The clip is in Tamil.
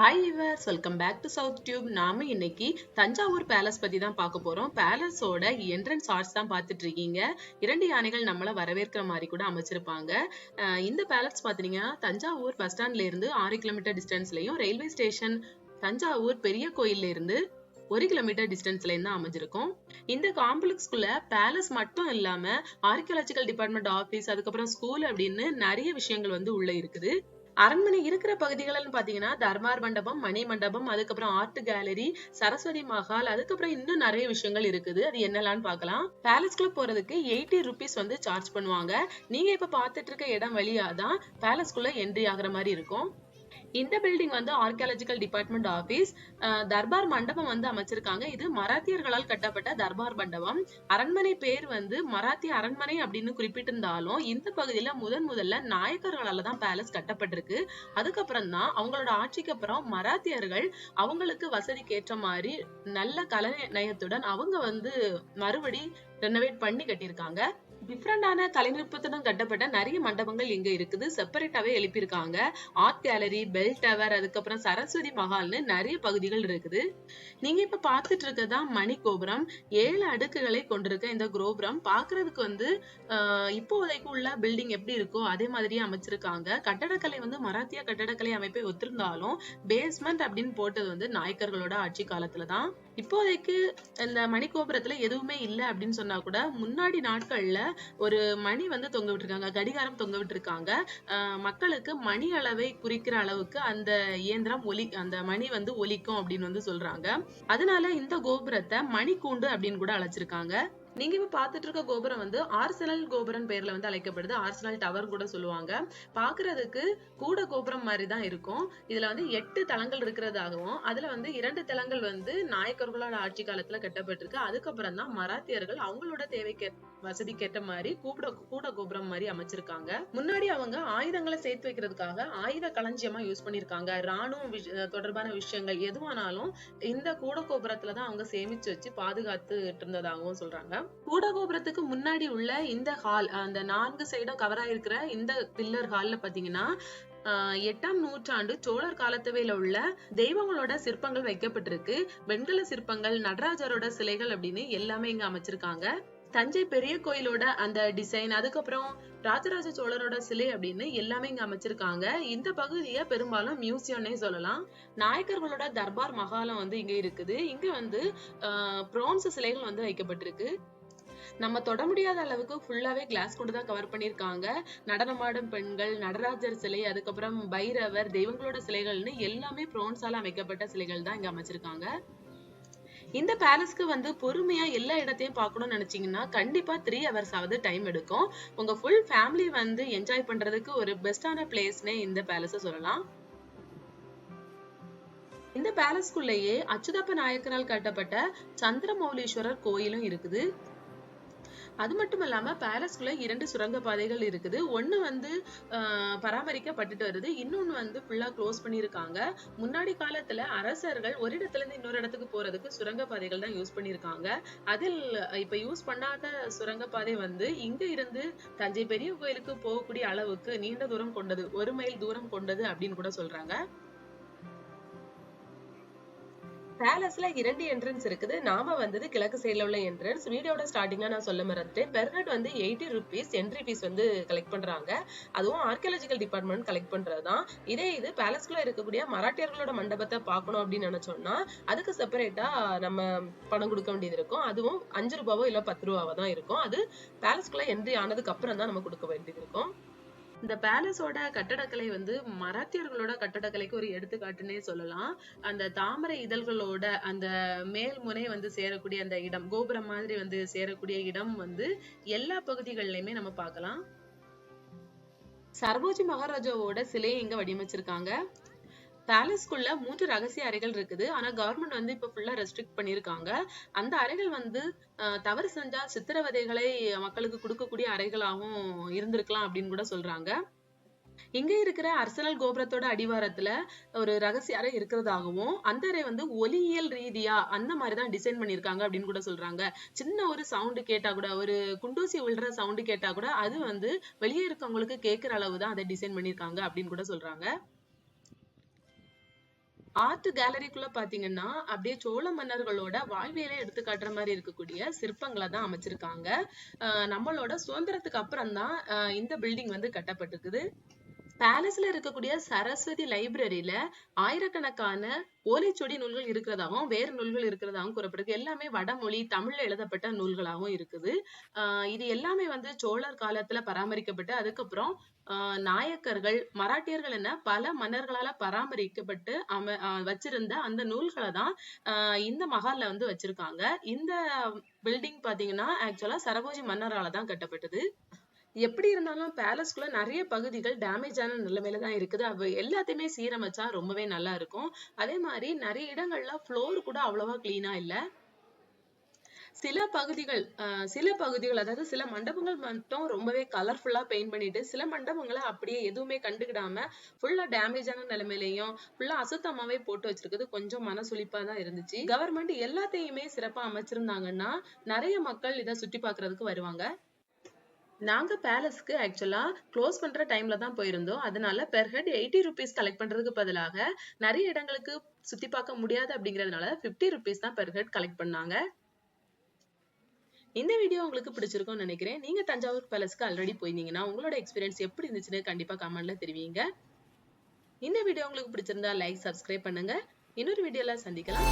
Hi viewers, welcome back to South Tube. நாம இன்னைக்கு தஞ்சாவூர் பேலஸ் பத்தி தான் பார்க்க போறோம். பேலஸோட என்ட்ரன்ஸ் ஆர்ட்ஸ் தான் பார்த்துட்டு இருக்கீங்க. 2 யானைகள் நம்மள வரவேற்கிற மாதிரி கூட அமைச்சிருப்பாங்க. இந்த பேலஸ் பாத்தீங்கன்னா தஞ்சாவூர் பஸ் ஸ்டாண்ட்ல இருந்து 6 கிலோமீட்டர் டிஸ்டன்ஸ்லயும், ரயில்வே ஸ்டேஷன் தஞ்சாவூர் பெரிய கோயில்ல இருந்து 1 கிலோமீட்டர் டிஸ்டன்ஸ்ல இருந்து அமைஞ்சிருக்கும். இந்த காம்ப்ளெக்ஸ்குள்ள பேலஸ் மட்டும் இல்லாம ஆர்கியாலஜிக்கல் டிபார்ட்மெண்ட் ஆபீஸ், அதுக்கப்புறம் ஸ்கூல் அப்படின்னு நிறைய விஷயங்கள் உள்ள இருக்குது. அரண்மனை இருக்கிற பகுதிகள்னு பாத்தீங்கன்னா தர்பார் மண்டபம், மணி மண்டபம், அதுக்கப்புறம் ஆர்ட் கேலரி, சரஸ்வதி மஹால், அதுக்கப்புறம் இன்னும் நிறைய விஷயங்கள் இருக்குது. அது என்னெல்லாம் பார்க்கலாம். பேலஸ்குள்ள போறதுக்கு 80 ருபீஸ் சார்ஜ் பண்ணுவாங்க. நீங்க இப்ப பாத்துட்டு இருக்க இடம் வழியாதான் பேலஸ்குள்ள என்ட்ரி ஆகுற மாதிரி இருக்கும். இந்த building archaeological department office. Darbar மண்டபம் அமைச்சிருக்காங்க. இது மராத்தியர்களால் கட்டப்பட்ட தர்பார் மண்டபம். அரண்மனை பேர் மராத்திய அரண்மனை அப்படின்னு குறிப்பிட்டிருந்தாலும் இந்த பகுதியில முதல்ல நாயக்கர்களால தான் பேலஸ் கட்டப்பட்டிருக்கு. அதுக்கப்புறம் தான் அவங்களோட ஆட்சிக்கு அப்புறம் மராத்தியர்கள் அவங்களுக்கு வசதிக்கு ஏற்ற மாதிரி நல்ல கலை நயத்துடன் அவங்க மறுபடி ரெனோவேட் பண்ணி கட்டியிருக்காங்க. டிஃப்ரெண்டான கலைநுட்பத்துடன் கட்டப்பட்ட நிறைய மண்டபங்கள் இங்க இருக்குது. செப்பரேட்டாவே எழுப்பியிருக்காங்க. ஆர்ட் கேலரி, பெல் டவர், அதுக்கப்புறம் சரஸ்வதி மஹால்னு நிறைய பகுதிகள் இருக்குது. நீங்க இப்ப பாத்துட்டு இருக்கதான் மணி கோபுரம். 7 அடுக்குகளை கொண்டிருக்க இந்த கோபுரம் பாக்குறதுக்கு இப்போதைக்கு உள்ள பில்டிங் எப்படி இருக்கோ அதே மாதிரியே அமைச்சிருக்காங்க. கட்டடக்கலை மராத்திய கட்டடக்கலை அமைப்பை ஒத்திருந்தாலும் பேஸ்மெண்ட் அப்படின்னு போட்டது நாயக்கர்களோட ஆட்சி காலத்துலதான். இப்போதைக்கு இந்த மணி கோபுரத்துல எதுவுமே இல்லை அப்படின்னு சொன்னா கூட முன்னாடி நாட்கள்ல ஒரு மணி தொங்க விட்டுருக்காங்க, கடிகாரம் தொங்க விட்டுருக்காங்க. மக்களுக்கு மணி அளவை குறிக்கிற அளவுக்கு அந்த இயந்திரம் அந்த மணி ஒலிக்கும் அப்படின்னு சொல்றாங்க. அதனால இந்த கோபுரத்தை மணிக்கூண்டு அப்படின்னு கூட அழைச்சிருக்காங்க. நீங்க இப்ப பாத்துட்டு இருக்க கோபுரம் ஆர்சனல் கோபுரம் பேர்ல அழைக்கப்படுது. ஆர்சனல் டவர் கூட சொல்லுவாங்க. பாக்குறதுக்கு கூட கோபுரம் மாதிரி தான் இருக்கும். இதுல 8 தளங்கள் இருக்கிறதாகவும் அதுல 2 தளங்கள் நாயக்கர்களோட ஆட்சி காலத்துல கட்டப்பட்டிருக்கு. அதுக்கப்புறம் தான் மராத்தியர்கள் அவங்களோட தேவைக்கு வசதிக்கேற்ற மாதிரி கூட கோபுரம் மாதிரி அமைச்சிருக்காங்க. முன்னாடி அவங்க ஆயுதங்களை சேர்த்து வைக்கிறதுக்காக ஆயுத களஞ்சியமா யூஸ் பண்ணிருக்காங்க. ராணுவ தொடர்பான விஷயங்கள் எதுவானாலும் இந்த கூட கோபுரத்துலதான் அவங்க சேமிச்சு வச்சு பாதுகாத்து இருந்ததாகவும் சொல்றாங்க. கூட கோபுரத்துக்கு முன்னாடி உள்ள இந்த ஹால், அந்த 4 சைடும் கவர் ஆயிருக்கிற இந்த பில்லர் ஹால்ல பாத்தீங்கன்னா 8ஆம் நூற்றாண்டு சோழர் காலத்துவேல உள்ள தெய்வங்களோட சிற்பங்கள் வைக்கப்பட்டிருக்கு. வெண்கல சிற்பங்கள், நடராஜரோட சிலைகள் அப்படின்னு எல்லாமே இங்க அமைச்சிருக்காங்க. தஞ்சை பெரிய கோயிலோட அந்த டிசைன், அதுக்கப்புறம் ராஜராஜ சோழரோட சிலை அப்படின்னு எல்லாமே இங்க அமைச்சிருக்காங்க. இந்த பகுதியை பெரும்பாலும் மியூசியம்னே சொல்லலாம். நாயக்கர்களோட தர்பார் மகாலம் இங்க இருக்குது. இங்க பிரான்ஸ் சிலைகள் வைக்கப்பட்டிருக்கு. நம்ம தொட முடியாத அளவுக்கு ஃபுல்லாவே கிளாஸ் கொண்டு தான் கவர் பண்ணிருக்காங்க. நடனமாடும் பெண்கள், நடராஜர் சிலை, அதுக்கப்புறம் பைரவர், தெய்வங்களோட சிலைகள்னு எல்லாமே பிரான்ஸால அமைக்கப்பட்ட சிலைகள் தான் இங்க அமைச்சிருக்காங்க. இந்த பேலஸ்க்கு பொறுமையா எல்லா இடத்தையும் பார்க்கணும்னு நினைச்சீங்கன்னா கண்டிப்பா 3 hours ஆவது டைம் எடுக்கும். உங்க ஃபுல் ஃபேமிலி என்ஜாய் பண்றதுக்கு ஒரு பெஸ்டான பிளேஸ்னே இந்த பேலஸ சொல்லலாம். இந்த பேலஸ்குள்ளேயே அச்சுதப்ப நாயக்கரால் கட்டப்பட்ட சந்திரமௌலீஸ்வரர் கோயிலும் இருக்குது. அது மட்டும் இல்லாம பேலஸ்குள்ள 2 சுரங்க பாதைகள் இருக்குது. ஒண்ணு பராமரிக்கப்பட்டுட்டு வருது, இன்னொன்னு ஃபுல்லா க்ளோஸ் பண்ணிருக்காங்க. முன்னாடி காலத்துல அரசர்கள் ஒரு இடத்துல இருந்து இன்னொரு இடத்துக்கு போறதுக்கு சுரங்க பாதைகள் தான் யூஸ் பண்ணிருக்காங்க. அதில் இப்ப யூஸ் பண்ணாத சுரங்க பாதை இங்க இருந்து தஞ்சை பெரிய கோயிலுக்கு போகக்கூடிய அளவுக்கு நீண்ட தூரம் கொண்டது, 1 மைல் தூரம் கொண்டது அப்படின்னு கூட சொல்றாங்க. பேலஸ்ல 2 என்ட்ரன்ஸ் இருக்குது. நாம கிழக்கு சைடுல உள்ள என்ட்ரன்ஸ். வீடியோட ஸ்டார்டிங்ல நான் சொல்ல மறந்துட்டேன். Per head 80 rupees entry fees collect பண்றாங்க. அதுவும் ஆர்கியாலஜிக்கல் டிபார்ட்மெண்ட் கலெக்ட் பண்றதுதான். இதே பேலஸ்குள்ள இருக்கக்கூடிய மராட்டியர்களோட மண்டபத்தை பார்க்கணும் அப்படின்னு நினைச்சோம்னா அதுக்கு செப்பரேட்டா நம்ம பணம் கொடுக்க வேண்டியது இருக்கும். அதுவும் 5 ரூபாவோ இல்ல 10 ரூபாவோ தான் இருக்கும். அது பேலஸ்குள்ள என்ட்ரி ஆனதுக்கு அப்புறம் தான் நம்ம கொடுக்க வேண்டியது இருக்கும். இந்த பேலஸோட கட்டடக்கலை மராத்தியர்களோட கட்டடக்கலைக்கு ஒரு எடுத்துக்காட்டுன்னே சொல்லலாம். அந்த தாமரை இதழ்களோட அந்த மேல் முனை சேரக்கூடிய அந்த இடம், கோபுரம் மாதிரி சேரக்கூடிய இடம் எல்லா பகுதிகளிலுமே நம்ம பார்க்கலாம். சரபோஜி மகாராஜாவோட சிலையை இங்க வடிவமைச்சிருக்காங்க. பேலஸ்குள்ள 3 ரகசிய அறைகள் இருக்குது. ஆனா கவர்மெண்ட் இப்ப ஃபுல்லா ரெஸ்ட்ரிக்ட் பண்ணிருக்காங்க. அந்த அறைகள் தவறு செஞ்சா சித்திரவதைகளை மக்களுக்கு கொடுக்கக்கூடிய அறைகளாகவும் இருந்திருக்கலாம் அப்படின்னு கூட சொல்றாங்க. இங்க இருக்கிற அர்சனல் கோபுரத்தோட அடிவாரத்துல ஒரு ரகசிய அறை இருக்கிறதாகவும் அந்த அறை ஒலியியல் ரீதியா அந்த மாதிரிதான் டிசைன் பண்ணிருக்காங்க அப்படின்னு கூட சொல்றாங்க. சின்ன ஒரு சவுண்டு கேட்டா கூட, ஒரு குண்டூசி விழுற சவுண்டு கேட்டா கூட அது வெளியே இருக்கவங்களுக்கு கேட்கிற அளவுதான் அதை டிசைன் பண்ணிருக்காங்க அப்படின்னு கூட சொல்றாங்க. ஆர்ட் கேலரிக்குள்ள பாத்தீங்கன்னா அப்படியே சோழ மன்னர்களோட வாழ்வியலை எடுத்து காட்டுற மாதிரி இருக்கக்கூடிய சிற்பங்களை தான் அமைச்சிருக்காங்க. நம்மளோட சுதந்திரத்துக்கு அப்புறம் தான் இந்த பில்டிங் வந்து கட்டப்பட்டிருக்குது. பேலஸ்ல இருக்கக்கூடிய சரஸ்வதி லைப்ரரியில ஆயிரக்கணக்கான ஓலைச்சுவடி நூல்கள் இருக்கிறதாகவும் வேறு நூல்கள் இருக்கிறதாகவும் கூறப்படுது. எல்லாமே வடமொழி தமிழ்ல எழுதப்பட்ட நூல்களாகவும் இருக்குது. இது எல்லாமே வந்து சோழர் காலத்துல பராமரிக்கப்பட்டு அதுக்கப்புறம் நாயக்கர்கள் மராட்டியர்கள் என பல மன்னர்களால பராமரிக்கப்பட்டு வச்சிருந்த அந்த நூல்களை தான் இந்த மஹால்ல வந்து வச்சிருக்காங்க. இந்த பில்டிங் பாத்தீங்கன்னா ஆக்சுவலா சரபோஜி மன்னரால தான் கட்டப்பட்டது. எப்படி இருந்தாலும் பேலஸ்குள்ள நிறைய பகுதிகள் டேமேஜ் ஆன நிலைமையில தான் இருக்குது. அவ எல்லாத்தையுமே சீரமைச்சா ரொம்பவே நல்லா இருக்கும். அதே மாதிரி நிறைய இடங்கள்ல ஃப்ளோர் கூட அவ்வளவா கிளீனா இல்ல. சில பகுதிகள் அதாவது சில மண்டபங்கள் மட்டும் ரொம்பவே கலர்ஃபுல்லா பெயிண்ட் பண்ணிட்டு சில மண்டபங்களை அப்படியே எதுவுமே கண்டுக்கிடாம ஃபுல்லா டேமேஜ் ஆன நிலைமையிலையும் ஃபுல்லா அசுத்தமாவே போட்டு வச்சிருக்குது. கொஞ்சம் மனசுளிப்பா தான் இருந்துச்சு. கவர்மெண்ட் எல்லாத்தையுமே சிறப்பா அமைச்சிருந்தாங்கன்னா நிறைய மக்கள் இதை சுற்றி பார்க்கிறதுக்கு வருவாங்க. நாங்க பேலஸ்க்கு ஆக்சுவலா க்ளோஸ் பண்ற டைம்ல தான் போயிருந்தோம். அதனால பெர் ஹெட் 80 ருபீஸ் கலெக்ட் பண்றதுக்கு பதிலாக நிறைய இடங்களுக்கு சுத்தி பார்க்க முடியாது அப்படிங்கறதுனால 50 ருபீஸ் தான் பெர் ஹெட் கலெக்ட் பண்ணாங்க. இந்த வீடியோ உங்களுக்கு பிடிச்சிருக்கும்னு நினைக்கிறேன். நீங்க தஞ்சாவூர் பேலஸ்க்கு ஆல்ரெடி போயிருந்தீங்கன்னா உங்களோட எக்ஸ்பீரியன்ஸ் எப்படி இருந்துச்சுன்னு கண்டிப்பா கமெண்ட்ல தெரிவிங்க. இந்த வீடியோ உங்களுக்கு பிடிச்சிருந்தா லைக், சப்ஸ்கிரைப் பண்ணுங்க. இன்னொரு வீடியோல சந்திக்கலாம்.